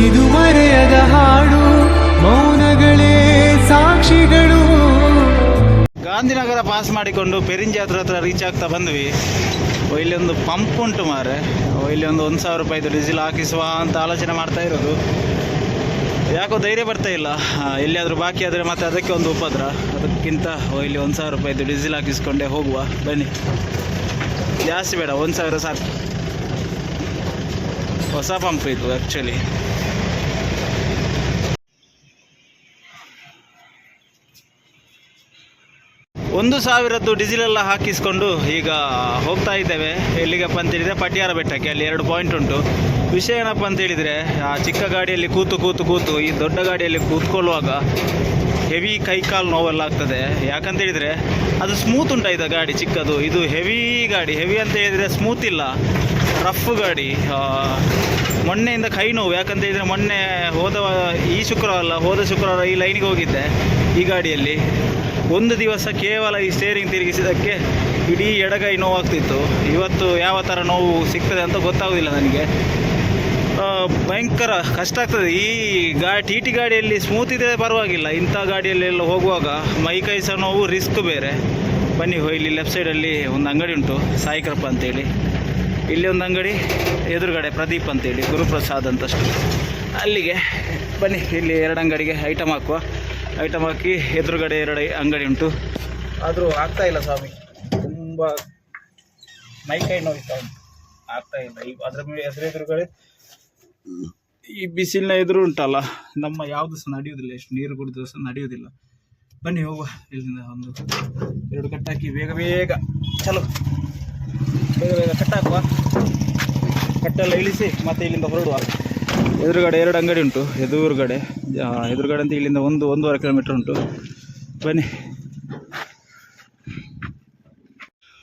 ಇದು ಮರೆಯದ ಹಾಡು, ಮೌನಗಳೇ ಸಾಕ್ಷಿಗಳು. ಗಾಂಧಿನಗರ ಪಾಸ್ ಮಾಡಿಕೊಂಡು ಪೆರಿಂಜಾತ್ರ ಹತ್ರ ರೀಚ್ ಆಗ್ತಾ ಬಂದ್ವಿ. ಇಲ್ಲಿ ಒಂದು ಪಂಪ್ ಉಂಟು ಮಾರೆ, ಇಲ್ಲಿ ಒಂದು 1,000 ರೂಪಾಯಿದು ಡೀಸೆಲ್ ಹಾಕಿಸುವ ಅಂತ ಆಲೋಚನೆ ಮಾಡ್ತಾ ಇರೋದು. ಯಾಕೋ ಧೈರ್ಯ ಬರ್ತಾ ಇಲ್ಲ, ಎಲ್ಲಿಯಾದರೂ ಬಾಕಿ ಆದರೆ ಮತ್ತೆ ಅದಕ್ಕೆ ಒಂದು ಉಪದ್ರ. ಅದಕ್ಕಿಂತ ಇಲ್ಲಿ 1,000 ರೂಪಾಯಿದು ಡೀಸೆಲ್ ಹಾಕಿಸ್ಕೊಂಡೇ ಹೋಗುವ ಬನ್ನಿ. ಜಾಸ್ತಿ ಬೇಡ, 1,000 ಸಾಕು. ಹೊಸ ಪಂಪ್ ಇದು ಆ್ಯಕ್ಚುಲಿ. $1,000 ಡೀಸೆಲೆಲ್ಲ ಹಾಕಿಸ್ಕೊಂಡು ಈಗ ಹೋಗ್ತಾ ಇದ್ದೇವೆ. ಎಲ್ಲಿಗಪ್ಪ ಅಂತೇಳಿದರೆ ಪಟಿಯಾರ ಬೆಟ್ಟಕ್ಕೆ. ಅಲ್ಲಿ 2 ಪಾಯಿಂಟ್ ಉಂಟು. ವಿಷಯ ಏನಪ್ಪ ಅಂತೇಳಿದರೆ, ಆ ಚಿಕ್ಕ ಗಾಡಿಯಲ್ಲಿ ಕೂತು ಈ ದೊಡ್ಡ ಗಾಡಿಯಲ್ಲಿ ಕೂತ್ಕೊಳ್ಳುವಾಗ ಹೆವಿ ಕೈಕಾಲು ನೋವೆಲ್ಲ ಆಗ್ತದೆ. ಯಾಕಂತೇಳಿದರೆ ಅದು ಸ್ಮೂತ್ ಉಂಟಾಯ್ತು ಗಾಡಿ ಚಿಕ್ಕದು. ಇದು ಹೆವಿ ಗಾಡಿ. ಹೆವಿ ಅಂತ ಹೇಳಿದರೆ ಸ್ಮೂತ್ ಇಲ್ಲ, ರಫ್ ಗಾಡಿ. ಮೊನ್ನೆಯಿಂದ ಕೈ ನೋವು. ಯಾಕಂತೇಳಿದರೆ ಮೊನ್ನೆ ಹೋದ ಶುಕ್ರವಾರ ಈ ಲೈನಿಗೆ ಹೋಗಿದ್ದೆ ಈ ಗಾಡಿಯಲ್ಲಿ. ಒಂದು ದಿವಸ ಕೇವಲ ಈ ಸ್ಟೇರಿಂಗ್ ತಿರುಗಿಸಿದ್ದಕ್ಕೆ ಇಡೀ ಎಡಗೈ ನೋವಾಗ್ತಿತ್ತು. ಇವತ್ತು ಯಾವ ಥರ ನೋವು ಸಿಗ್ತದೆ ಅಂತ ಗೊತ್ತಾಗೋದಿಲ್ಲ ನನಗೆ. ಭಯಂಕರ ಕಷ್ಟ ಆಗ್ತದೆ. ಈ ಟಿ ಟಿ ಗಾಡಿಯಲ್ಲಿ ಸ್ಮೂತ್ ಇದೆ ಪರವಾಗಿಲ್ಲ, ಇಂಥ ಗಾಡಿಯಲ್ಲೆಲ್ಲ ಹೋಗುವಾಗ ಮೈಕೈ ಸಹ ನೋವು, ರಿಸ್ಕ್ ಬೇರೆ. ಬನ್ನಿ, ಇಲ್ಲಿ ಲೆಫ್ಟ್ ಸೈಡಲ್ಲಿ ಒಂದು ಅಂಗಡಿ ಉಂಟು, ಸಾಯಿ ಕೃಪ ಅಂತೇಳಿ. ಇಲ್ಲಿ ಒಂದು ಅಂಗಡಿ, ಎದುರುಗಡೆ ಪ್ರದೀಪ್ ಅಂತೇಳಿ, ಗುರುಪ್ರಸಾದ್ ಅಂತಷ್ಟು. ಅಲ್ಲಿಗೆ ಬನ್ನಿ, ಇಲ್ಲಿ 2 ಅಂಗಡಿಗೆ ಐಟಮ್ ಹಾಕುವ. ಐಟಮ್ ಹಾಕಿ ಎದುರುಗಡೆ 2 ಅಂಗಡಿ ಉಂಟು. ಆದರೂ ಆಗ್ತಾಯಿಲ್ಲ ಸ್ವಾಮಿ, ತುಂಬ ಮೈಕೈ ನೋಯ್ತಾ ಉಂಟು, ಆಗ್ತಾಯಿಲ್ಲ. ಈ ಅದರ ಎದುರುಗಡೆ ಈ ಬಿಸಿಲಿನ ಎದುರು ಉಂಟಲ್ಲ, ನಮ್ಮ ಯಾವುದು ಸಹ ನಡೆಯುವುದಿಲ್ಲ. ಎಷ್ಟು ನೀರು ಕುಡಿದ್ರೂ ಸಹ ನಡೆಯುವುದಿಲ್ಲ. ಬನ್ನಿ ಹೋಗುವ. ಇಲ್ಲಿಂದ ಒಂದು 2 ಕಟ್ಟಾಕಿ ಬೇಗ ಚಲೋ, ಬೇಗ ಕಟ್ಟಾಕುವ. ಕಟ್ಟೆಲ್ಲ ಇಳಿಸಿ ಮತ್ತೆ ಇಲ್ಲಿಂದ ಹೊರಡುವ. ಎದುರುಗಡೆ 2 ಅಂಗಡಿ ಉಂಟು. ಎದುರುಗಡೆ ಅಂತ ಇಲ್ಲಿಂದ 1-1.5 ಕಿಲೋಮೀಟರ್ ಉಂಟು. ಬನ್ನಿ.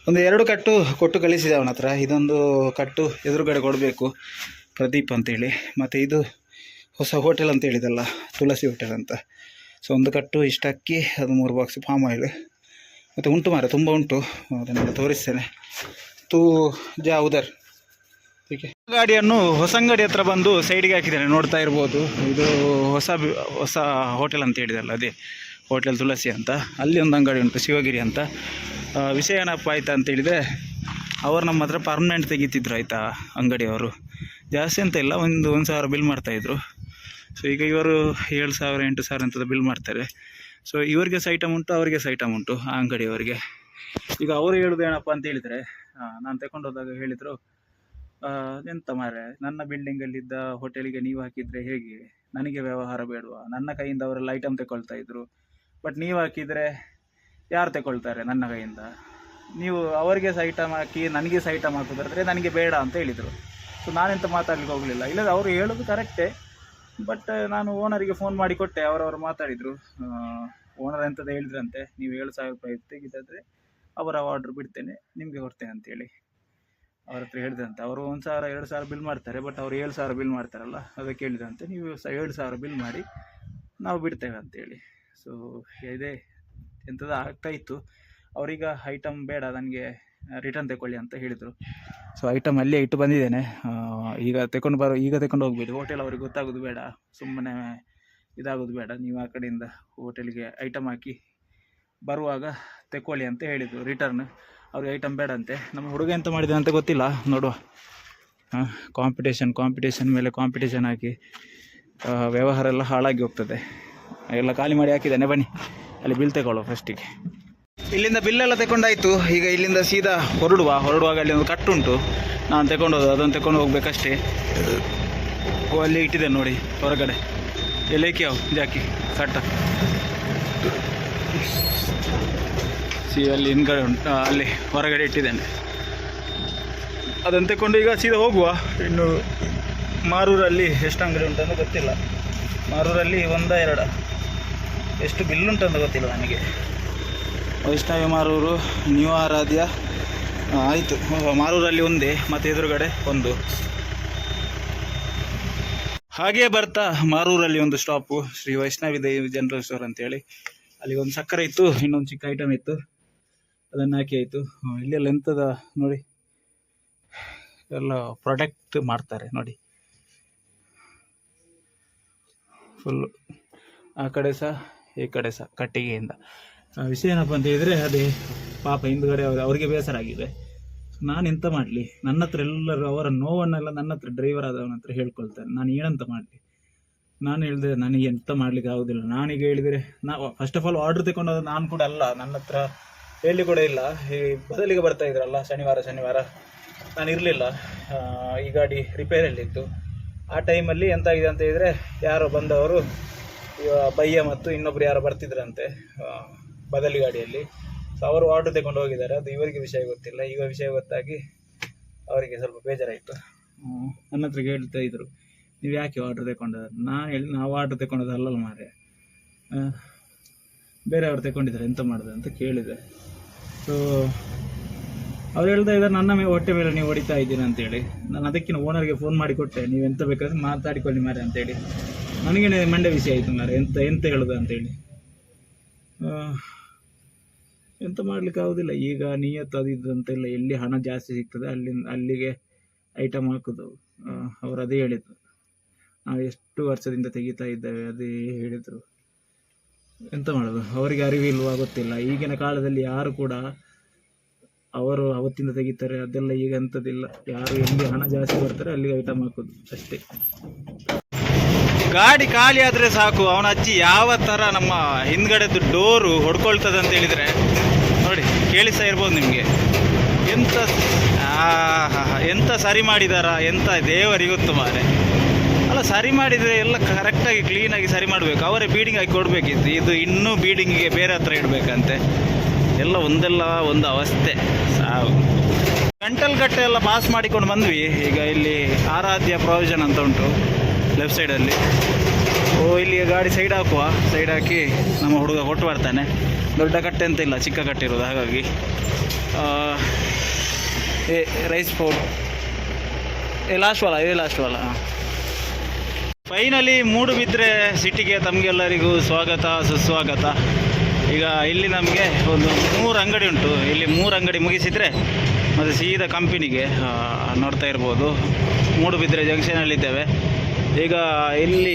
ಒಂದು 2 ಕಟ್ಟು ಕೊಟ್ಟು ಕಳಿಸಿದೆ ಅವನ ಹತ್ರ. ಇದೊಂದು ಕಟ್ಟು ಎದುರುಗಡೆ ಕೊಡಬೇಕು, ಪ್ರದೀಪ್ ಅಂತೇಳಿ. ಮತ್ತು ಇದು ಹೊಸ ಹೋಟೆಲ್ ಅಂತ ಹೇಳಿದಲ್ಲ, ತುಳಸಿ ಹೋಟೆಲ್ ಅಂತ. ಸೊ ಒಂದು ಕಟ್ಟು ಇಷ್ಟ ಅಕ್ಕಿ, ಅದು 3 ಬಾಕ್ಸ್ ಪಾಮ್ ಆಯಿಲ್. ಮತ್ತು ಉಂಟು ಮಾರೆ, ತುಂಬ ಉಂಟು, ಅದನ್ನೆಲ್ಲ ತೋರಿಸ್ತೇನೆ. ತೂ ಜಾ ಉದರ್. ಗಾಡಿಯನ್ನು ಹೊಸಂಗಡಿ ಹತ್ರ ಬಂದು ಸೈಡಿಗೆ ಹಾಕಿದ್ದೇನೆ, ನೋಡ್ತಾ ಇರ್ಬೋದು. ಇದು ಹೊಸ ಹೋಟೆಲ್ ಅಂತ ಹೇಳಿದಲ್ಲ, ಅದೇ ಹೋಟೆಲ್ ತುಳಸಿ ಅಂತ. ಅಲ್ಲಿ ಒಂದು ಅಂಗಡಿ ಉಂಟು, ಶಿವಗಿರಿ ಅಂತ. ವಿಷಯ ಏನಪ್ಪ ಆಯಿತಾ ಅಂತೇಳಿದರೆ, ಅವರು ನಮ್ಮ ಹತ್ರ ಪರ್ಮನೆಂಟ್ ತೆಗಿತಿದ್ರು ಆಯಿತಾ, ಅಂಗಡಿಯವರು. ಜಾಸ್ತಿ ಅಂತ ಇಲ್ಲ, 1,000 ಬಿಲ್ ಮಾಡ್ತಾಯಿದ್ರು. ಸೊ ಈಗ ಇವರು 7,000 8,000 ಅಂತದ್ದು ಬಿಲ್ ಮಾಡ್ತಾರೆ. ಸೊ ಇವರಿಗೆ ಸಹ ಐಟಮ್ ಉಂಟು, ಅವರಿಗೆ ಸಹ ಐಟಮ್ ಉಂಟು, ಆ ಅಂಗಡಿಯವರಿಗೆ. ಈಗ ಅವರು ಹೇಳೋದು ಏನಪ್ಪ ಅಂತ ಹೇಳಿದರೆ, ನಾನು ತಗೊಂಡೋದಾಗ ಹೇಳಿದರು, ಎಂತ ಮಾರೆ, ನನ್ನ ಬಿಲ್ಡಿಂಗಲ್ಲಿದ್ದ ಹೋಟೆಲಿಗೆ ನೀವು ಹಾಕಿದರೆ ಹೇಗೆ, ನನಗೆ ವ್ಯವಹಾರ ಬೇಡವಾ? ನನ್ನ ಕೈಯಿಂದ ಅವರೆಲ್ಲ ಐಟಮ್ ತಗೊಳ್ತಾ ಇದ್ರು, ಬಟ್ ನೀವು ಹಾಕಿದರೆ ಯಾರು ತಗೊಳ್ತಾರೆ ನನ್ನ ಕೈಯಿಂದ? ನೀವು ಅವರಿಗೆ ಸಹ ಐಟಮ್ ಹಾಕಿ ನನಗೆ ಸಹ ಐಟಮ್ ಹಾಕೋದಾದ್ರೆ ನನಗೆ ಬೇಡ ಅಂತ ಹೇಳಿದರು. ಸೊ ನಾನೆಂತ ಮಾತಾಡ್ಲಿಕ್ಕೆ ಹೋಗಲಿಲ್ಲ. ಇಲ್ಲದ ಅವರು ಹೇಳೋದು ಕರೆಕ್ಟೇ, ಬಟ್ ನಾನು ಓನರಿಗೆ ಫೋನ್ ಮಾಡಿ ಕೊಟ್ಟೆ. ಅವರವರು ಮಾತಾಡಿದರು. ಓನರ್ ಎಂಥದ್ದು ಹೇಳಿದ್ರಂತೆ, ನೀವು 7,000 ರೂಪಾಯಿ ತೆಗಿದಾದರೆ ಅವರ ಆರ್ಡ್ರ್ ಬಿಡ್ತೇನೆ, ನಿಮಗೆ ಕೊಡ್ತೇನೆ ಅಂತೇಳಿ ಅವ್ರ ಹತ್ರ ಹೇಳಿದಂತೆ. ಅವರು 1,000 2,000 ಬಿಲ್ ಮಾಡ್ತಾರೆ, ಬಟ್ ಅವರು 7,000 ಬಿಲ್ ಮಾಡ್ತಾರಲ್ಲ, ಅದಕ್ಕೆ ಹೇಳಿದಂತೆ, ನೀವು 7,000 ಬಿಲ್ ಮಾಡಿ ನಾವು ಬಿಡ್ತೇವೆ ಅಂತೇಳಿ. ಸೊ ಇದೇ ಎಂಥದ್ದು ಆಗ್ತಾಯಿತ್ತು. ಅವರೀಗ ಐಟಮ್ ಬೇಡ, ನನಗೆ ರಿಟರ್ನ್ ತಗೊಳ್ಳಿ ಅಂತ ಹೇಳಿದರು. ಸೊ ಐಟಮ್ ಅಲ್ಲೇ ಇಟ್ಟು ಬಂದಿದ್ದೇನೆ. ಈಗ ತಗೊಂಡು ಹೋಗ್ಬೇಡಿ, ಹೋಟೆಲ್ ಅವ್ರಿಗೆ ಗೊತ್ತಾಗೋದು ಬೇಡ, ಸುಮ್ಮನೆ ಇದಾಗೋದು ಬೇಡ. ನೀವು ಆ ಕಡೆಯಿಂದ ಹೋಟೆಲಿಗೆ ಐಟಮ್ ಹಾಕಿ ಬರುವಾಗ ತಗೊಳ್ಳಿ ಅಂತ ಹೇಳಿದರು. ರಿಟರ್ನ್ ಅವ್ರಿಗೆ ಐಟಮ್ ಬೇಡ ಅಂತೆ. ನಮ್ಮ ಹುಡುಗ ಎಂತ ಮಾಡಿದೆ ಅಂತ ಗೊತ್ತಿಲ್ಲ, ನೋಡುವ. ಕಾಂಪಿಟೇಷನ್ ಮೇಲೆ ಕಾಂಪಿಟೇಷನ್ ಹಾಕಿ ವ್ಯವಹಾರ ಎಲ್ಲ ಹಾಳಾಗಿ ಹೋಗ್ತದೆ. ಎಲ್ಲ ಖಾಲಿ ಮಾಡಿ ಹಾಕಿದ್ದಾನೆ. ಬನ್ನಿ, ಅಲ್ಲಿ ಬಿಲ್ ತಗೊಳ್ಳುವ ಫಸ್ಟಿಗೆ. ಇಲ್ಲಿಂದ ಬಿಲ್ಲೆಲ್ಲ ತಗೊಂಡಾಯಿತು. ಈಗ ಇಲ್ಲಿಂದ ಸೀದಾ ಹೊರಡುವಾಗ ಅಲ್ಲಿ ಒಂದು ಕಟ್ಟುಂಟು, ನಾನು ತಗೊಂಡೋದು, ಅದನ್ನು ತಗೊಂಡು ಹೋಗ್ಬೇಕಷ್ಟೇ. ಅಲ್ಲಿ ಇಟ್ಟಿದೆ ನೋಡಿ ಹೊರಗಡೆ, ಎಲೇಕಿ ಜಾಕಿ ಕಟ್ಟ ಅಲ್ಲಿ ಹಿಂದ್ಗಡೆ ಉಂಟು, ಅಲ್ಲಿ ಹೊರಗಡೆ ಇಟ್ಟಿದ್ದೇನೆ. ಅದನ್ನು ತಗೊಂಡು ಈಗ ಸೀದಾ ಹೋಗುವ. ಇನ್ನು ಮಾರೂರಲ್ಲಿ ಎಷ್ಟು ಅಂಗಡಿ ಉಂಟಂತ ಗೊತ್ತಿಲ್ಲ. ಮಾರೂರಲ್ಲಿ 1-2 ಎಷ್ಟು ಬಿಲ್ ಉಂಟಂತ ಗೊತ್ತಿಲ್ಲ ನನಗೆ. ವೈಷ್ಣವಿ ಮಾರೂರು, ನ್ಯೂ ಆರಾಧ್ಯ ಆಯಿತು. ಮಾರೂರಲ್ಲಿ ಒಂದೇ, ಮತ್ತು ಎದುರುಗಡೆ ಒಂದು. ಹಾಗೇ ಬರ್ತಾ ಮಾರೂರಲ್ಲಿ ಒಂದು ಸ್ಟಾಪು, ಶ್ರೀ ವೈಷ್ಣವಿ ದೇವಿ ಜನರಲ್ ಸ್ಟೋರ್ ಅಂತೇಳಿ. ಅಲ್ಲಿ ಒಂದು ಸಕ್ಕರೆ ಇತ್ತು, ಇನ್ನೊಂದು ಚಿಕ್ಕ ಐಟಮ್ ಇತ್ತು, ಅದನ್ನು ಹಾಕಿ ಆಯಿತು. ಇಲ್ಲೆಲ್ಲ ಎಂಥದ ನೋಡಿ, ಎಲ್ಲ ಪ್ರಾಡಕ್ಟ್ ಮಾಡ್ತಾರೆ ನೋಡಿ. ಫುಲ್ಲು ಆ ಕಡೆ ಸಹ ಈ ಕಡೆ ಸಹ ಕಟ್ಟಿಗೆಯಿಂದ. ವಿಷಯ ಏನಪ್ಪ ಅಂತ ಹೇಳಿದರೆ ಅದೇ ಪಾಪ ಹಿಂದುಗಡೆ ಅವರಿಗೆ ಬೇಸರ ಆಗಿದೆ. ನಾನು ಎಂತ ಮಾಡಲಿ, ನನ್ನ ಹತ್ರ ಎಲ್ಲರೂ ಅವರ ನೋವನ್ನೆಲ್ಲ ನನ್ನ ಹತ್ರ ಡ್ರೈವರ್ ಆದವನ ಹತ್ರ ಹೇಳ್ಕೊಳ್ತಾರೆ. ನಾನು ಏನಂತ ಮಾಡಲಿ? ನಾನು ಹೇಳಿದೆ ನನಗೆ ಎಂತ ಮಾಡ್ಲಿಕ್ಕೆ ಆಗೋದಿಲ್ಲ. ನಾನೀಗ ಹೇಳಿದರೆ ಫಸ್ಟ್ ಆಫ್ ಆಲ್ ಆರ್ಡ್ರ್ ತಗೊಂಡು ನಾನು ಕೂಡ ಅಲ್ಲ, ನನ್ನ ಹತ್ರ ಹೇಳಿ ಕೂಡ ಇಲ್ಲ. ಈ ಬದಲಿಗೆ ಬರ್ತಾ ಇದ್ರಲ್ಲ ಶನಿವಾರ ನಾನು ಇರಲಿಲ್ಲ, ಈ ಗಾಡಿ ರಿಪೇರಿಯಲ್ಲಿತ್ತು. ಆ ಟೈಮಲ್ಲಿ ಎಂತಾಗಿದೆ ಅಂತ ಹೇಳಿದರೆ ಯಾರೋ ಬಂದವರು ಬಯ್ಯ ಮತ್ತು ಇನ್ನೊಬ್ರು ಯಾರೋ ಬರ್ತಿದ್ರಂತೆ ಬದಲಿ ಗಾಡಿಯಲ್ಲಿ. ಸೊ ಅವರು ಆರ್ಡ್ರ್ ತಗೊಂಡು ಹೋಗಿದ್ದಾರೆ. ಅದು ಇವರಿಗೆ ವಿಷಯ ಗೊತ್ತಿಲ್ಲ. ಈಗ ವಿಷಯ ಗೊತ್ತಾಗಿ ಅವರಿಗೆ ಸ್ವಲ್ಪ ಬೇಜಾರಾಯಿತು. ನನ್ನ ಹತ್ರ ಹೇಳ್ತಾ ಇದ್ರು, ನೀವು ಯಾಕೆ ಆರ್ಡ್ರ್ ತಗೊಂಡದ್ದು? ನಾನು ಹೇಳಿ ನಾವು ಆರ್ಡ್ರ್ ತಗೊಂಡದ್ದು ಅಲ್ಲಲ್ಲ ಮಾರೆ, ಬೇರೆಯವ್ರು ತಗೊಂಡಿದ್ದಾರೆ, ಎಂತ ಮಾಡಿದೆ ಅಂತ ಕೇಳಿದೆ. ಸೊ ಅವ್ರು ಹೇಳ್ತಾ ಇದ್ದಾರೆ ನನ್ನ ಹೊಟ್ಟೆ ಮೇಲೆ ನೀವು ಹೊಡಿತಾ ಇದ್ದೀನಿ ಅಂತೇಳಿ. ನಾನು ಅದಕ್ಕಿಂತ ಓನರ್ಗೆ ಫೋನ್ ಮಾಡಿ ಕೊಟ್ಟೆ, ನೀವು ಎಂತ ಬೇಕಾದ್ರೆ ಮಾತಾಡಿಕೊಳ್ಳಿ ಮಾರೆ ಅಂತೇಳಿ. ನನಗೇನೆ ಮಂಡ್ಯ ವಿಷಯ ಆಯಿತು ಮಾರೆ, ಎಂತ ಹೇಳೋದು ಅಂತೇಳಿ. ಎಂತ ಮಾಡ್ಲಿಕ್ಕೆ ಆಗೋದಿಲ್ಲ. ಈಗ ನಿಯತ್ತು ಅದು ಇದು ಅಂತೆಲ್ಲ, ಎಲ್ಲಿ ಹಣ ಜಾಸ್ತಿ ಸಿಗ್ತದೆ ಅಲ್ಲಿಗೆ ಐಟಮ್ ಹಾಕೋದು. ಅವರು ಅದೇ ಹೇಳಿದ್ರು, ನಾವು ಎಷ್ಟು ವರ್ಷದಿಂದ ತೆಗಿತಾ ಇದ್ದೇವೆ ಅದೇ ಹೇಳಿದರು. ಎಂತ ಮಾಡೋದು, ಅವರಿಗೆ ಅರಿವಿಲ್ವಾ ಗೊತ್ತಿಲ್ಲ. ಈಗಿನ ಕಾಲದಲ್ಲಿ ಯಾರು ಕೂಡ ಅವರು ಅವತ್ತಿಂದ ತೆಗಿತಾರೆ, ಅದೆಲ್ಲ ಈಗ ಅಂಥದ್ದಿಲ್ಲ. ಯಾರು ಎಲ್ಲಿ ಹಣ ಜಾಸ್ತಿ ಬರ್ತಾರೆ ಅಲ್ಲಿಗೆ ಐಟಮ್ ಹಾಕೋದು ಅಷ್ಟೇ. ಗಾಡಿ ಖಾಲಿ ಆದರೆ ಸಾಕು, ಅವನ ಅಜ್ಜಿ ಯಾವ ಥರ ನಮ್ಮ ಹಿಂದ್ಗಡೆದು ಡೋರು ಹೊಡ್ಕೊಳ್ತದೆ ಅಂತ ಹೇಳಿದರೆ ನೋಡಿ, ಕೇಳಿಸ್ತಾ ಇರ್ಬೋದು ನಿಮಗೆ. ಎಂತ ಸರಿ ಮಾಡಿದಾರ, ಎಂತ ದೇವರಿಗೊತ್ತು ಮಾರೆ. ಅಲ್ಲ, ಸರಿ ಮಾಡಿದರೆ ಎಲ್ಲ ಕರೆಕ್ಟಾಗಿ ಕ್ಲೀನಾಗಿ ಸರಿ ಮಾಡಬೇಕು. ಅವರೇ ಬೀಡಿಂಗ್ ಹಾಕಿ ಕೊಡಬೇಕಿತ್ತು. ಇದು ಇನ್ನೂ ಬೀಡಿಂಗಿಗೆ ಬೇರೆ ಹತ್ರ ಇಡಬೇಕಂತೆ. ಎಲ್ಲ ಒಂದು ಅವಸ್ಥೆ ಸಾವು. ಗಂಟಲ್ಗಟ್ಟೆ ಎಲ್ಲ ಪಾಸ್ ಮಾಡಿಕೊಂಡು ಬಂದ್ವಿ. ಈಗ ಇಲ್ಲಿ ಆರಾಧ್ಯ ಪ್ರಾವಿಷನ್ ಅಂತ ಉಂಟು ಲೆಫ್ಟ್ ಸೈಡಲ್ಲಿ. ಇಲ್ಲಿ ಗಾಡಿ ಸೈಡ್ ಹಾಕುವ, ಸೈಡ್ ಹಾಕಿ ನಮ್ಮ ಹುಡುಗ ಕೊಟ್ಟು ಬರ್ತಾನೆ. ದೊಡ್ಡ ಕಟ್ಟೆ ಅಂತ ಇಲ್ಲ, ಚಿಕ್ಕ ಕಟ್ಟೆ ಇರೋದು. ಹಾಗಾಗಿ ರೈಸ್ ಫೋರ್ಟ್ ಲಾಸ್ಟ್ ವಾಲ. ಫೈನಲಿ ಮೂಡುಬಿದ್ರೆ ಸಿಟಿಗೆ ತಮಗೆಲ್ಲರಿಗೂ ಸ್ವಾಗತ ಸುಸ್ವಾಗತ. ಈಗ ಇಲ್ಲಿ ನಮಗೆ ಒಂದು 3 ಅಂಗಡಿ ಉಂಟು. ಇಲ್ಲಿ 3 ಅಂಗಡಿ ಮುಗಿಸಿದರೆ ಮತ್ತು ಸೀದಾ ಕಂಪನಿಗೆ ನೋಡ್ತಾ ಇರ್ಬೋದು. ಮೂಡುಬಿದ್ರೆ ಜಂಕ್ಷನಲ್ಲಿದ್ದೇವೆ. ಈಗ ಇಲ್ಲಿ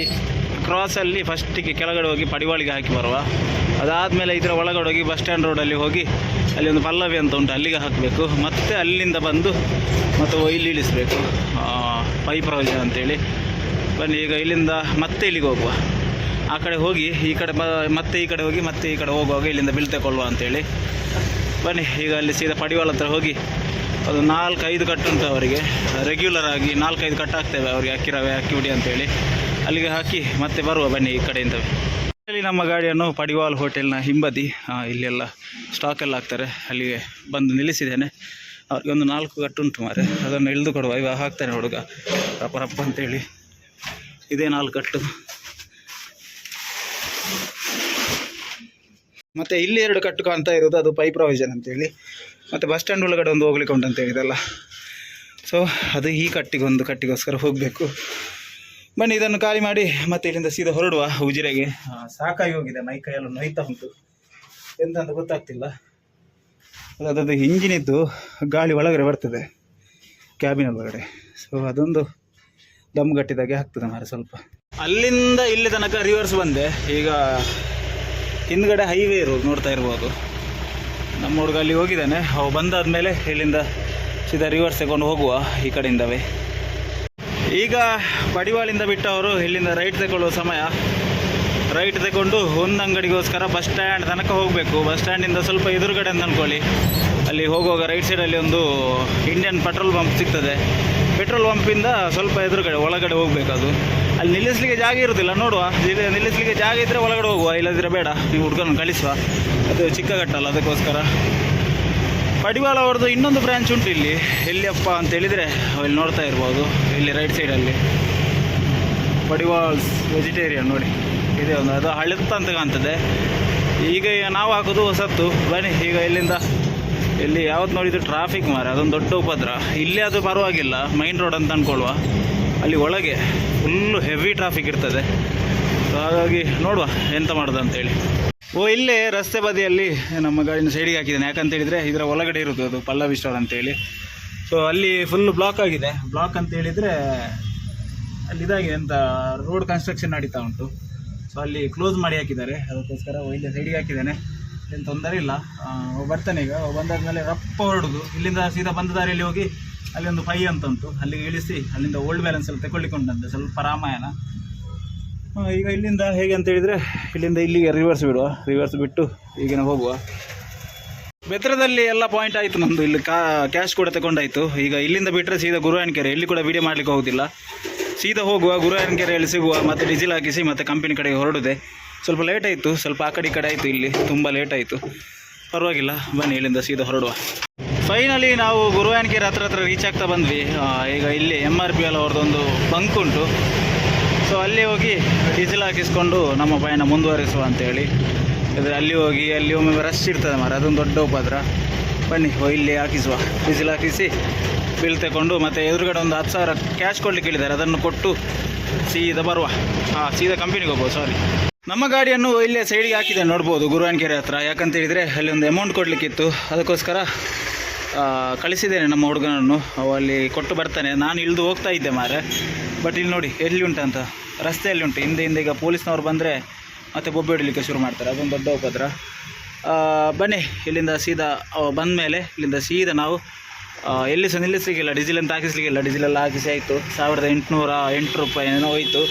ಕ್ರಾಸಲ್ಲಿ ಫಸ್ಟಿಗೆ ಕೆಳಗಡೆ ಹೋಗಿ ಪಡಿವಾಳಿಗೆ ಹಾಕಿ ಬರುವ. ಅದಾದಮೇಲೆ ಇದರ ಒಳಗಡೆ ಹೋಗಿ ಬಸ್ ಸ್ಟ್ಯಾಂಡ್ ರೋಡಲ್ಲಿ ಹೋಗಿ ಅಲ್ಲಿ ಒಂದು ಪಲ್ಲವಿ ಅಂತ ಉಂಟು, ಅಲ್ಲಿಗೆ ಹಾಕಬೇಕು. ಮತ್ತು ಅಲ್ಲಿಂದ ಬಂದು ಮತ್ತು ಇಲ್ಲಿ ಇಳಿಸಬೇಕು, ಪೈ ಪ್ರಾವಿಷನ್ ಅಂತೇಳಿ. ಬನ್ನಿ ಈಗ ಇಲ್ಲಿಂದ ಮತ್ತೆ ಇಲ್ಲಿಗೆ ಹೋಗುವ. ಆ ಕಡೆ ಹೋಗಿ ಈ ಕಡೆ ಮತ್ತೆ ಈ ಕಡೆ ಹೋಗಿ ಮತ್ತೆ ಈ ಕಡೆ ಹೋಗುವಾಗ ಇಲ್ಲಿಂದ ಬಿಲ್ ತಗೊಳ್ಳುವ ಅಂತೇಳಿ. ಬನ್ನಿ ಈಗ ಅಲ್ಲಿ ಸೀದಾ ಪಡಿವಾಳ ಹತ್ರ ಹೋಗಿ ಅದು 4-5 ಕಟ್ಟು ಉಂಟು ಅವರಿಗೆ. ರೆಗ್ಯುಲರ್ ಆಗಿ 4-5 ಕಟ್ಟು ಹಾಕ್ತೇವೆ ಅವರಿಗೆ, ಅಕ್ಕಿ ರವೆ ಅಕ್ಕಿ ಹುಡಿ ಅಂತೇಳಿ. ಅಲ್ಲಿಗೆ ಹಾಕಿ ಮತ್ತೆ ಬರುವ ಬನ್ನಿ ಈ ಕಡೆಯಿಂದ. ಇಲ್ಲಿ ನಮ್ಮ ಗಾಡಿಯನ್ನು ಪಡಿವಾಲ್ ಹೋಟೆಲ್ನ ಹಿಂಬದಿ ಇಲ್ಲೆಲ್ಲ ಸ್ಟಾಕ್ ಎಲ್ಲ ಹಾಕ್ತಾರೆ, ಅಲ್ಲಿಗೆ ಬಂದು ನಿಲ್ಲಿಸಿದ್ದೇನೆ. ಅವ್ರಿಗೆ ಒಂದು 4 ಕಟ್ಟು ಉಂಟು ಮಾರೆ, ಅದನ್ನು ಇಳಿದು ಕೊಡುವ. ಇವಾಗ ಹಾಕ್ತಾನೆ ಹುಡುಗ ರಪ್ಪ ಅಂತೇಳಿ. ಇದೇ 4 ಕಟ್ಟು. ಮತ್ತು ಇಲ್ಲಿ 2 ಕಟ್ಟು ಕಾಣ್ತಾ ಇರೋದು, ಅದು ಪೈ ಪ್ರಾವಿಷನ್ ಅಂತೇಳಿ. ಮತ್ತು ಬಸ್ ಸ್ಟ್ಯಾಂಡ್ ಒಳಗಡೆ ಒಂದು ಹೋಗ್ಲಿಕ್ಕೆ ಉಂಟು ಅಂತ ಹೇಳಿದಲ್ಲ. ಸೊ ಅದು ಈ ಕಟ್ಟಿಗೋಸ್ಕರ ಹೋಗಬೇಕು. ಬನ್ನಿ ಇದನ್ನು ಖಾಲಿ ಮಾಡಿ ಮತ್ತೆ ಇಲ್ಲಿಂದ ಸೀದಾ ಹೊರಡುವ ಉಜಿರೆಗೆ. ಸಾಕಾಗಿ ಹೋಗಿದೆ, ಮೈ ಕೈಯೆಲ್ಲ ನೋಯ್ತಾ ಉಂಟು, ಎಂತ ಅಂತ ಗೊತ್ತಾಗ್ತಿಲ್ಲ. ಅದರದ್ದು ಇಂಜಿನಿದ್ದು ಗಾಳಿ ಒಳಗಡೆ ಬರ್ತದೆ ಕ್ಯಾಬಿನ್ ಒಳಗಡೆ. ಸೊ ಅದೊಂದು ದಮ್ ಗಟ್ಟಿದಾಗೆ ಆಗ್ತದೆ ಮಾರೆ ಸ್ವಲ್ಪ. ಅಲ್ಲಿಂದ ಇಲ್ಲಿ ತನಕ ರಿವರ್ಸ್ ಬಂದೆ. ಈಗ ಹಿಂದ್ಗಡೆ ಹೈವೇ ಇರೋದು ನೋಡ್ತಾ ಇರ್ಬೋದು. ನಮ್ಮ ಹುಡುಗ ಅಲ್ಲಿ ಹೋಗಿದ್ದಾನೆ. ಅವು ಬಂದಾದಮೇಲೆ ಇಲ್ಲಿಂದ ಸೀದಾ ರಿವರ್ಸ್ ತಗೊಂಡು ಹೋಗುವ ಈ ಕಡೆಯಿಂದವೇ. ಈಗ ಪಡಿವಾಳಿಂದ ಬಿಟ್ಟವರು ಇಲ್ಲಿಂದ ರೈಟ್ ತಗೊಳ್ಳುವ ಸಮಯ. ರೈಟ್ ತಗೊಂಡು ಒಂದು ಅಂಗಡಿಗೋಸ್ಕರ ಬಸ್ ಸ್ಟ್ಯಾಂಡ್ ತನಕ ಹೋಗಬೇಕು. ಬಸ್ ಸ್ಟ್ಯಾಂಡಿಂದ ಸ್ವಲ್ಪ ಎದುರುಗಡೆ ಅಂತ ಅಂದ್ಕೊಳ್ಳಿ. ಅಲ್ಲಿ ಹೋಗುವಾಗ ರೈಟ್ ಸೈಡಲ್ಲಿ ಒಂದು ಇಂಡಿಯನ್ ಪೆಟ್ರೋಲ್ ಪಂಪ್ ಸಿಗ್ತದೆ. ಪೆಟ್ರೋಲ್ ಪಂಪಿಂದ ಸ್ವಲ್ಪ ಎದುರುಗಡೆ ಒಳಗಡೆ ಹೋಗಬೇಕು. ಅದು ಅಲ್ಲಿ ನಿಲ್ಲಿಸಲಿಕ್ಕೆ ಜಾಗ ಇರೋದಿಲ್ಲ, ನೋಡುವ. ನಿಲ್ಲಿಸಲಿಕ್ಕೆ ಜಾಗ ಇದ್ದರೆ ಒಳಗಡೆ ಹೋಗುವ, ಇಲ್ಲದಿದ್ದರೆ ಬೇಡ, ನೀವು ಹುಡುಗನ ಕಳಿಸುವ. ಅದು ಚಿಕ್ಕ ಕಟ್ಟಲ್ಲ, ಅದಕ್ಕೋಸ್ಕರ. ಪಡಿವಾಳ ಅವ್ರದ್ದು ಇನ್ನೊಂದು ಬ್ರ್ಯಾಂಚ್ ಉಂಟು ಇಲ್ಲಿ. ಎಲ್ಲಿಯಪ್ಪ ಅಂತ ಹೇಳಿದರೆ ಅಲ್ಲಿ ನೋಡ್ತಾ ಇರ್ಬೋದು, ಇಲ್ಲಿ ರೈಟ್ ಸೈಡಲ್ಲಿ ಪಡಿವಾಲ್ಸ್ ವೆಜಿಟೇರಿಯನ್ ನೋಡಿ ಇದೆ ಒಂದು. ಅದು ಹಳೆತ್ತ ಅಂತ ಕಾಣ್ತದೆ. ಈಗ ನಾವು ಹಾಕೋದು ಹೊಸತ್ತು. ಬನ್ನಿ ಈಗ ಇಲ್ಲಿಂದ ಇಲ್ಲಿ ಯಾವತ್ತು ನೋಡಿದ್ರು ಟ್ರಾಫಿಕ್ ಮಾರೆ, ಅದೊಂದು ದೊಡ್ಡ ಉಪದ್ರ. ಇಲ್ಲಿ ಅದು ಪರವಾಗಿಲ್ಲ, ಮೈನ್ ರೋಡ್ ಅಂತ ಅಂದ್ಕೊಳ್ಳುವ. ಅಲ್ಲಿ ಒಳಗೆ ಫುಲ್ಲು ಹೆವಿ ಟ್ರಾಫಿಕ್ ಇರ್ತದೆ. ಸೊ ಹಾಗಾಗಿ ನೋಡುವ ಎಂತ ಮಾಡೋದು ಅಂತೇಳಿ. ಇಲ್ಲೇ ರಸ್ತೆ ಬದಿಯಲ್ಲಿ ನಮ್ಮ ಗಾಡಿನ ಸೈಡಿಗೆ ಹಾಕಿದ್ದೇನೆ. ಯಾಕಂತ ಹೇಳಿದರೆ ಇದರ ಒಳಗಡೆ ಇರೋದು ಅದು ಪಲ್ಲವಿ ಸ್ಟೋರ್ ಅಂತೇಳಿ. ಸೊ ಅಲ್ಲಿ ಫುಲ್ಲು ಬ್ಲಾಕ್ ಆಗಿದೆ. ಬ್ಲಾಕ್ ಅಂತ ಹೇಳಿದರೆ ಅಲ್ಲಿ ಇದಾಗಿದೆ ಅಂತ, ರೋಡ್ ಕನ್ಸ್ಟ್ರಕ್ಷನ್ ನಡೀತಾ ಉಂಟು. ಸೊ ಅಲ್ಲಿ ಕ್ಲೋಸ್ ಮಾಡಿ ಹಾಕಿದ್ದಾರೆ. ಅದಕ್ಕೋಸ್ಕರ ಇಲ್ಲಿ ಸೈಡಿಗೆ ಹಾಕಿದ್ದೇನೆ, ಏನು ತೊಂದರೆ ಇಲ್ಲ. ಬರ್ತಾನೆ ಈಗ, ಬಂದಾದ್ಮೇಲೆ ರಪ್ಪ ಹೊರಡುದು. ಇಲ್ಲಿಂದ ಸೀದಾ ಬಂದ ದಾರಿಯಲ್ಲಿ ಹೋಗಿ ಅಲ್ಲಿ ಒಂದು 5 ಅಂತ ಉಂಟು, ಅಲ್ಲಿಗೆ ಇಳಿಸಿ ಅಲ್ಲಿಂದ ಓಲ್ಡ್ ಬ್ಯಾಲೆನ್ಸ್ ಎಲ್ಲ ತಗೊಳ್ಳಿಕೊಂಡಂತೆ ಸ್ವಲ್ಪ ರಾಮಾಯಣ. ಈಗ ಇಲ್ಲಿಂದ ಹೇಗೆ ಅಂತ ಹೇಳಿದರೆ, ಇಲ್ಲಿಂದ ಇಲ್ಲಿಗೆ ರಿವರ್ಸ್ ಬಿಡುವ, ರಿವರ್ಸ್ ಬಿಟ್ಟು ಈಗಿನ ಹೋಗುವ. ಬೆತ್ರದಲ್ಲಿ ಎಲ್ಲ ಪಾಯಿಂಟ್ ಆಯಿತು ನಮ್ಮದು. ಇಲ್ಲಿ ಕ್ಯಾಶ್ ಕೂಡ ತಗೊಂಡಾಯಿತು. ಈಗ ಇಲ್ಲಿಂದ ಬಿಟ್ಟರೆ ಸೀದಾ ಗುರುವಾಯನಕೆರೆ, ಎಲ್ಲಿ ಕೂಡ ವಿಡಿಯೋ ಮಾಡಲಿಕ್ಕೆ ಹೋಗೋದಿಲ್ಲ. ಸೀದಾ ಹೋಗುವ, ಗುರುವಾಯನಕೆರೆಯಲ್ಲಿ ಸಿಗುವ, ಮತ್ತು ಡೀಸೆಲ್ ಹಾಕಿಸಿ ಮತ್ತು ಕಂಪನಿ ಕಡೆಗೆ ಹೊರಡುದೆ. ಸ್ವಲ್ಪ ಲೇಟ್ ಆಯಿತು, ಸ್ವಲ್ಪ ಆ ಕಡೆ ಈ ಕಡೆ ಆಯಿತು, ಇಲ್ಲಿ ತುಂಬ ಲೇಟ್ ಆಯಿತು. ಪರವಾಗಿಲ್ಲ, ಬನ್ನಿ ಇಲ್ಲಿಂದ ಸೀದಾ ಹೊರಡುವ. ಫೈನಲಿ ನಾವು ಗುರುವಾಯನಕೆರೆ ಹತ್ರ ರೀಚ್ ಆಗ್ತಾ ಬಂದ್ವಿ. ಈಗ ಇಲ್ಲಿ MRPL ಅವ್ರದ್ದೊಂದು ಬಂಕ್ ಉಂಟು. ಸೊ ಅಲ್ಲಿ ಹೋಗಿ ಡೀಸೆಲ್ ಹಾಕಿಸ್ಕೊಂಡು ನಮ್ಮ ಪಯಣ ಮುಂದುವರಿಸುವ ಅಂತೇಳಿ. ಆದರೆ ಅಲ್ಲಿ ಹೋಗಿ ಅಲ್ಲಿ ಒಮ್ಮೆ ರಶ್ ಇರ್ತದೆ ಮಾರ, ಅದೊಂದು ದೊಡ್ಡ ಉಪದ್ರ. ಬನ್ನಿ ಇಲ್ಲಿ ಹಾಕಿಸುವ, ಡೀಸೆಲ್ ಹಾಕಿಸಿ ಬಿಲ್ ತಗೊಂಡು, ಮತ್ತು ಎದುರುಗಡೆ ಒಂದು 10,000 ಕ್ಯಾಶ್ ಕೊಡ್ಲಿಕ್ಕೆ ಹೇಳಿದ್ದಾರೆ, ಅದನ್ನು ಕೊಟ್ಟು ಸೀದಾ ಬರುವ. ಸೀದಾ ಕಂಪನಿಗೆ ಹೋಗ್ಬೋದು. ಸಾರಿ, ನಮ್ಮ ಗಾಡಿಯನ್ನು ಇಲ್ಲೇ ಸೈಡಿಗೆ ಹಾಕಿದೆ, ನೋಡ್ಬೋದು ಗುರುವಾಯನಕೆರೆ ಹತ್ರ. ಯಾಕಂತ ಹೇಳಿದರೆ ಅಲ್ಲಿ ಒಂದು ಅಮೌಂಟ್ ಕೊಡಲಿಕ್ಕಿತ್ತು, ಅದಕ್ಕೋಸ್ಕರ ಕಳಿಸಿದ್ದೇನೆ ನಮ್ಮ ಹುಡುಗನನ್ನು. ಅವು ಅಲ್ಲಿ ಕೊಟ್ಟು ಬರ್ತಾನೆ. ನಾನು ಇಳಿದು ಹೋಗ್ತಾ ಇದ್ದೆ ಮಾರೆ, ಬಟ್ ಇಲ್ಲಿ ನೋಡಿ ಎಲ್ಲಿ ಉಂಟಂತ, ರಸ್ತೆಯಲ್ಲಿ ಉಂಟು. ಹಿಂದೆ ಈಗ ಪೊಲೀಸ್ನವ್ರು ಬಂದರೆ ಮತ್ತೆ ಬೊಬ್ಬೆ ಹೊಡಿಲಿಕ್ಕೆ ಶುರು ಮಾಡ್ತಾರೆ, ಅದೊಂದು ದೊಡ್ಡ ಉಪದ್ರ. ಬನ್ನಿ ಇಲ್ಲಿಂದ ಸೀದಾ ಬಂದ ಮೇಲೆ ಇಲ್ಲಿಂದ ಸೀದಾ ನಾವು ಎಲ್ಲಿ ಸಹ ನಿಲ್ಲಿಸಲಿಕ್ಕಿಲ್ಲ, ಡೀಸೆಲ್ ಅಂತ ಹಾಕಿಸ್ಲಿಕ್ಕಿಲ್ಲ. ಡೀಸೆಲೆಲ್ಲ ಹಾಕಿಸಿ ಆಯಿತು, 1808 ರೂಪಾಯಿ ಏನೋ ಹೋಯಿತು.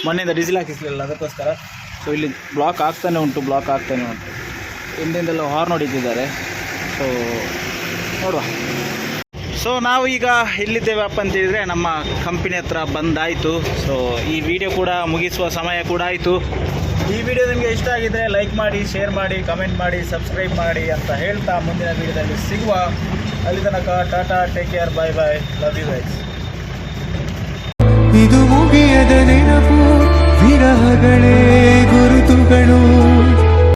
ಮೊನ್ನೆಯಿಂದ ಡೀಸೆಲ್ ಹಾಕಿಸಲಿಲ್ಲ, ಅದಕ್ಕೋಸ್ಕರ. ಸೊ ಇಲ್ಲಿ ಬ್ಲಾಕ್ ಆಗ್ತಾನೆ ಉಂಟು. ಹಿಂದಿಂದೆಲ್ಲ ಹಾರ್ನ್ ಹೊಡಿತಿದ್ದಾರೆ. ಸೊ ನೋಡುವ. ಸೊ ನಾವು ಈಗ ಎಲ್ಲಿದ್ದೇವೆ ಅಪ್ಪ ಅಂತೇಳಿದರೆ, ನಮ್ಮ ಕಂಪನಿ ಹತ್ರ ಬಂದಾಯಿತು. ಸೊ ಈ ವಿಡಿಯೋ ಕೂಡ ಮುಗಿಸುವ ಸಮಯ ಕೂಡ ಆಯಿತು. ಈ ವಿಡಿಯೋ ನಿಮಗೆ ಇಷ್ಟ ಆಗಿದ್ದರೆ ಲೈಕ್ ಮಾಡಿ, ಶೇರ್ ಮಾಡಿ, ಕಮೆಂಟ್ ಮಾಡಿ, ಸಬ್ಸ್ಕ್ರೈಬ್ ಮಾಡಿ ಅಂತ ಹೇಳ್ತಾ ಮುಂದಿನ ವಿಡಿಯೋದಲ್ಲಿ ಸಿಗುವ. ಅಲ್ಲಿ ತನಕ tata, take care, bye bye, love you guys. ಇದು ಮುಗಿಯದ ನೆನಪು, ವಿರಹಗಳೇ